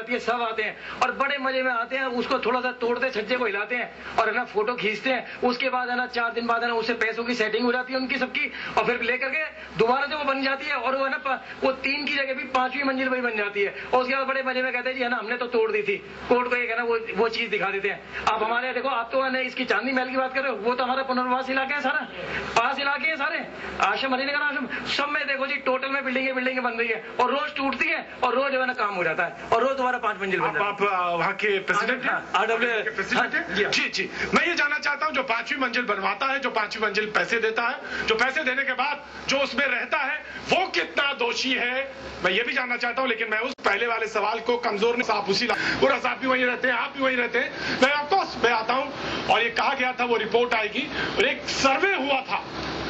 जाती है, सब आते हैं और बड़े मजे में आते हैं, उसको थोड़ा सा तोड़ते, छज्जे को हिलाते हैं और है ना फोटो खींचते हैं। उसके बाद है ना 4 दिन बाद है ना उससे पैसों की सेटिंग हो जाती है उनकी सबकी, और फिर लेकर के दोबारा से वो बन जाती है और वो है ना वो 3 की जगह भी 5वीं मंजिल वही बन जाती है। और उसके बाद बड़े मजे में कहते हैं जी है ना हमने तो तोड़ दी थी, कोर्ट को एक है ना वो चीज दिखा देते हैं। आप हमारे देखो, आप तो है ना इसकी चांदनी महल की बात कर रहे हो, वो तो हमारा पुनर्वास इलाका है, सारा पास इलाके हैं सारे, आश्रम हरिनगर आश्रम सब में देखो जी टोटल में बिल्डिंग बन रही है और रोज टूटती है और रोज जो है ना काम हो जाता है और रोज दोबारा 5 मंजिल बन जाता है। आप वहाँ के प्रेसिडेंट हैं? प्रेसिडेंट है जी जी। मैं ये जानना चाहता हूँ, जो 5वीं मंजिल बनवाता है, जो 5वीं मंजिल पैसे देता है, जो पैसे देने के बाद जो उसमें रहता है वो कितना दोषी है, मैं ये भी जानना चाहता हूँ। लेकिन मैं उस पहले वाले सवाल को कमजोर नहीं, आप उसी पूरा साहब भी वहीं रहते हैं, आप भी वहीं रहते हैं, मैं आता हूँ और ये कहा गया था वो रिपोर्ट आएगी और एक सर्वे हुआ था,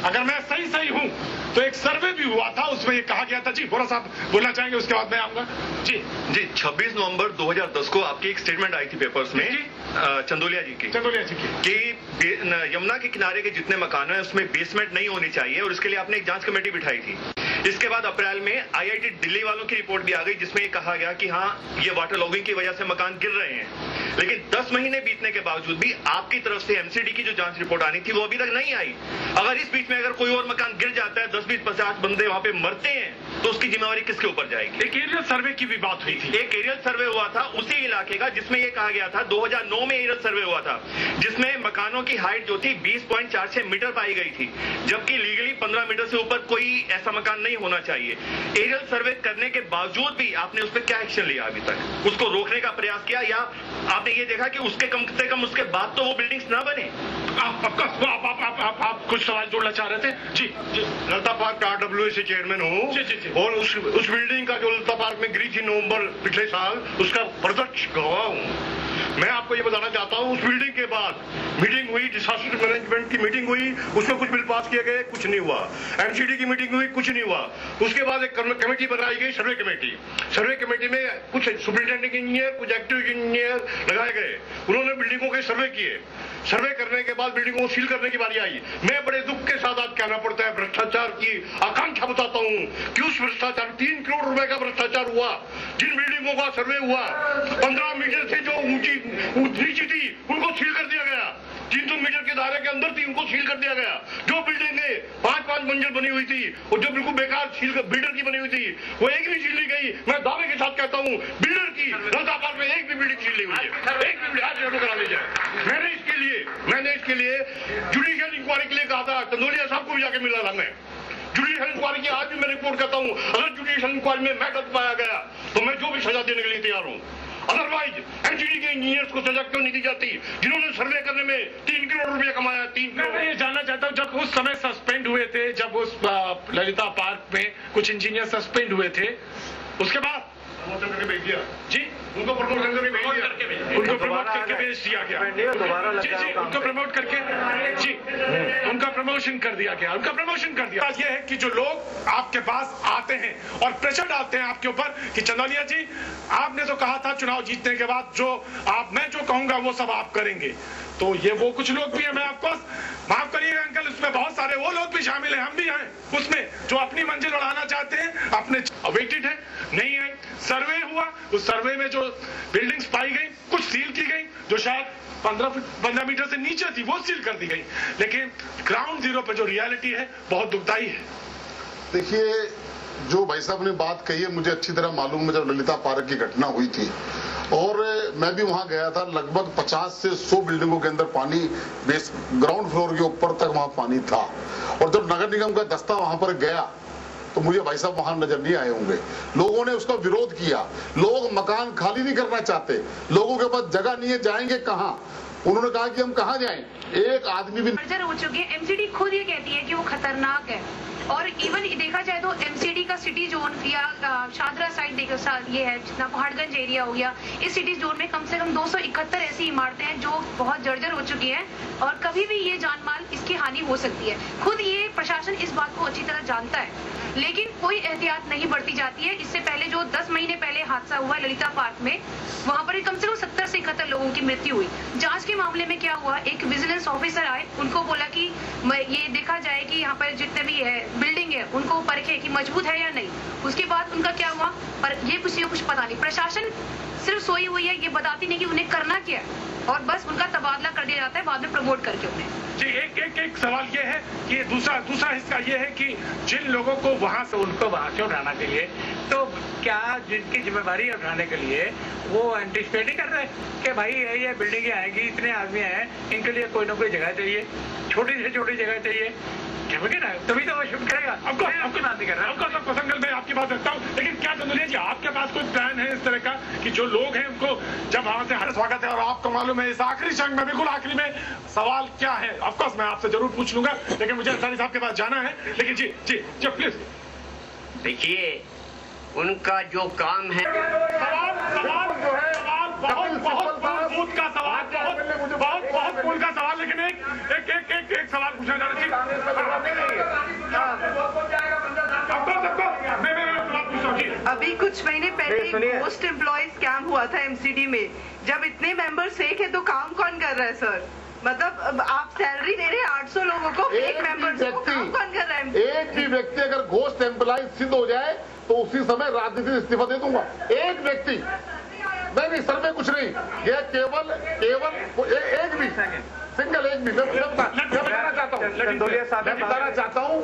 अगर मैं सही हूं तो एक सर्वे भी हुआ था, उसमें ये कहा गया था। जी बोरा साहब बोलना चाहेंगे, उसके बाद मैं आऊंगा। जी 26 नवंबर 2010 को आपकी एक स्टेटमेंट आई थी पेपर्स में चंदोलिया जी की कि यमुना के किनारे के जितने मकान हैं उसमें बेसमेंट नहीं होनी चाहिए और इसके लिए आपने एक जांच कमेटी बिठाई थी। इसके बाद अप्रैल में IIT दिल्ली वालों की रिपोर्ट भी आ गई जिसमें ये कहा गया कि हाँ ये वाटर लॉगिंग की वजह से मकान गिर रहे हैं। लेकिन 10 महीने बीतने के बावजूद भी आपकी तरफ से MCD की जो जांच रिपोर्ट आनी थी वो अभी तक नहीं आई। अगर इस बीच में अगर कोई और मकान गिर जाता है, 10, 20, 50 बंदे वहां पे मरते हैं तो उसकी जिम्मेवारी किसके ऊपर जाएगी? एक एरियल सर्वे की भी बात हुई थी, एक एरियल सर्वे हुआ था उसी इलाके का जिसमें यह कहा गया था, 2009 में एरियल सर्वे हुआ था जिसमें मकानों की हाइट जो थी 20.46 मीटर पाई गई थी, जबकि लीगली 15 मीटर से ऊपर कोई ऐसा मकान नहीं होना चाहिए। एरियल सर्वे करने के बावजूद भी आपने उस पर क्या एक्शन लिया अभी तक? उसको रोकने का प्रयास किया या आपने ये देखा कि उसके कम से कम उसके बाद तो वो बिल्डिंग्स ना बने? आप कुछ सवाल जोड़ना चाह रहे थे? जी जी। ललिता पार्क का RWA चेयरमैन हूँ और उस बिल्डिंग का जो ललिता पार्क में गिरी थी नवंबर पिछले साल, उसका प्रत्यक्ष गवाह हूँ। मैं आपको ये बताना चाहता हूँ, उस बिल्डिंग के बाद मीटिंग हुई, डिजास्टर मैनेजमेंट की मीटिंग हुई, उसमें कुछ बिल पास किए गए, कुछ नहीं हुआ। MCD की मीटिंग हुई, कुछ नहीं हुआ। उसके बाद एक कमेटी बनाई गई, सर्वे कमेटी में कुछ सुपरिटेंडिंग इंजीनियर, कुछ एक्टिव इंजीनियर लगाए गए। उन्होंने बिल्डिंगों के सर्वे किए। सर्वे करने के बाद बिल्डिंगों को सील करने की बारी आई। मैं बड़े दुख के साथ आज कहना पड़ता है, भ्रष्टाचार की आकांक्षा बताता हूँ कि उस भ्रष्टाचार 3 करोड़ रुपए का भ्रष्टाचार हुआ। जिन बिल्डिंगों का सर्वे हुआ 15 मीटर से जो नीची थी उनको सील कर दिया गया, 300 मीटर के दायरे के अंदर थी उनको सील कर दिया गया। जो बिल्डिंगें 5-5 मंजिल बनी हुई थी और जो बिल्कुल बेकार बिल्डर की बनी हुई थी वो एक भी सील नहीं गई। मैं दावे के साथ कहता हूँ बिल्डर की ललिता पार्क में एक भी बिल्डिंग सील नहीं हुई है, एक भी बिल्डिंग आज चालू करा ली जाए। मैंने इसके लिए जुडिशियल इंक्वायरी के लिए कहा था, चंदोलिया साहब को भी जाके मिला था मैं। जुडिशियल इंक्वायरी की आज भी मैं रिपोर्ट करता हूँ, अगर जुडिशियल इंक्वायरी में मैं गलत पाया गया तो मैं जो भी सजा देने के लिए तैयार हूँ। अदरवाइज MCD के इंजीनियर्स को सजा क्यों नहीं दी जाती जिन्होंने सर्वे करने में 3 करोड़ रुपया कमाया? 3 करोड़। मैं ये जानना चाहता हूँ, जब उस समय सस्पेंड हुए थे, जब उस ललिता पार्क में कुछ इंजीनियर सस्पेंड हुए थे, उसके बाद प्रमोशन करके भेज दिया जी, उनको प्रमोशन करके भेज दिया, उनको प्रमोट करके भेज दिया गया। जी उनको प्रमोट करके जी उनका प्रमोशन कर दिया गया, उनका प्रमोशन कर दिया। ये है कि जो लोग आपके पास आते हैं और प्रेशर डालते हैं आपके ऊपर कि चंदोलिया जी आपने तो कहा था चुनाव जीतने के बाद जो मैं जो कहूंगा वो सब आप करेंगे, तो ये वो कुछ लोग भी हैं, मैं आपको माफ करिएगा अंकल, उसमें बहुत सारे वो लोग भी शामिल हैं, हम भी हैं उसमें, जो अपनी मंजिल बढ़ाना चाहते हैं, अपने अवेटेड है नहीं है। सर्वे हुआ, उस सर्वे में जो बिल्डिंग्स पाई गई कुछ सील की गई, जो शायद 15 मीटर से नीचे थी वो सील कर दी गई, लेकिन ग्राउंड जीरो पर जो रियलिटी है बहुत दुखदाई है। देखिए, जो भाई साहब ने बात कही है मुझे अच्छी तरह मालूम है। जब ललिता पार्क की घटना हुई थी और मैं भी वहां गया था, लगभग 50 से 100 बिल्डिंगों के अंदर पानी बेस ग्राउंड फ्लोर के ऊपर तक वहां पानी था। और जब नगर निगम का दस्ता वहां पर गया तो मुझे भाई साहब वहां नजर नहीं आए होंगे। लोगों ने उसका विरोध किया, लोग मकान खाली नहीं करना चाहते, लोगों के पास जगह नहीं है, जाएंगे कहां? उन्होंने कहा कि हम कहां जाएं, एक आदमी भी बर्जर हो चुके हैं। MCD खुद ये कहती है कि वो खतरनाक है और इवन देखा जाए तो MCD का सिटी जोन या शादरा साइड देखो ये है जितना पहाड़गंज एरिया हो गया, इस सिटी जोन में कम से कम 271 ऐसी इमारतें हैं जो बहुत जर्जर हो चुकी हैं और कभी भी ये जान माल इसकी हानि हो सकती है। खुद ये प्रशासन इस बात को अच्छी तरह जानता है, लेकिन कोई एहतियात नहीं बरती जाती है। इससे पहले जो 10 महीने पहले हादसा हुआ ललिता पार्क में, वहां पर कम से कम 70 से 71 लोगों की मृत्यु हुई। जांच के मामले में क्या हुआ, एक विजिलेंस ऑफिसर आए, उनको बोला कि ये देखा जाए कि यहाँ पर जितने भी है बिल्डिंग है उनको परखे कि मजबूत है या नहीं। उसके बाद उनका क्या हुआ, पर ये किसी को कुछ पता नहीं। प्रशासन सिर्फ सोई हुई है, ये बताती नहीं कि उन्हें करना क्या है, और बस उनका तबादला कर दिया जाता है बाद में प्रमोट करके उन्हें। जी एक सवाल ये है कि दूसरा हिस्सा ये है कि जिन लोगों को वहां से उनको वहां से उठाना चाहिए, तो क्या जिनकी जिम्मेदारी है उठाने के लिए वो एंटिसिपेट ही कर रहे हैं कि भाई ये बिल्डिंगें आएंगी, इतने आदमी आए, इनके लिए कोई ना कोई जगह चाहिए, छोटी से छोटी जगह चाहिए, तभी तो वो शिफ्ट करेगा। आपकी बात नहीं कर रहा है, आपका सब पसंद मैं आपकी बात रखता हूँ, लेकिन क्या चंदोलिया जी आपके पास कोई प्लान है इस तरह का कि जो लोग हैं उनको जब वहां से हर स्वागत है, और आपको मालूम है इस आखिरी क्षण में, बिल्कुल आखिरी में सवाल क्या है, ऑफकोर्स मैं आपसे जरूर पूछ लूंगा, लेकिन मुझे अंसारी साहब के पास जाना है, लेकिन जी प्लीज। देखिए उनका जो काम है, सवाल जो है बहुत मूल का सवाल, बहुत मूल का सवाल, लेकिन एक सवाल पूछना चाह रही थी। अभी कुछ महीने पहले एक पोस्ट एम्प्लॉय स्कैम हुआ था एमसीडी में। जब इतने मेंबर्स फेक है तो काम कौन कर रहा है सर? मतलब आप सैलरी दे रहे हैं 800 लोगों को, फेक मेंबर्स को, काम कौन कर रहा है? एक भी व्यक्ति अगर घोस्ट एम्प्लॉय सिद्ध हो जाए तो उसी समय राजनीति से इस्तीफा दे दूंगा। एक व्यक्ति नहीं सर, में कुछ नहीं, यह केवल एक भी सिंगल एक भी मैं बताना चाहता हूँ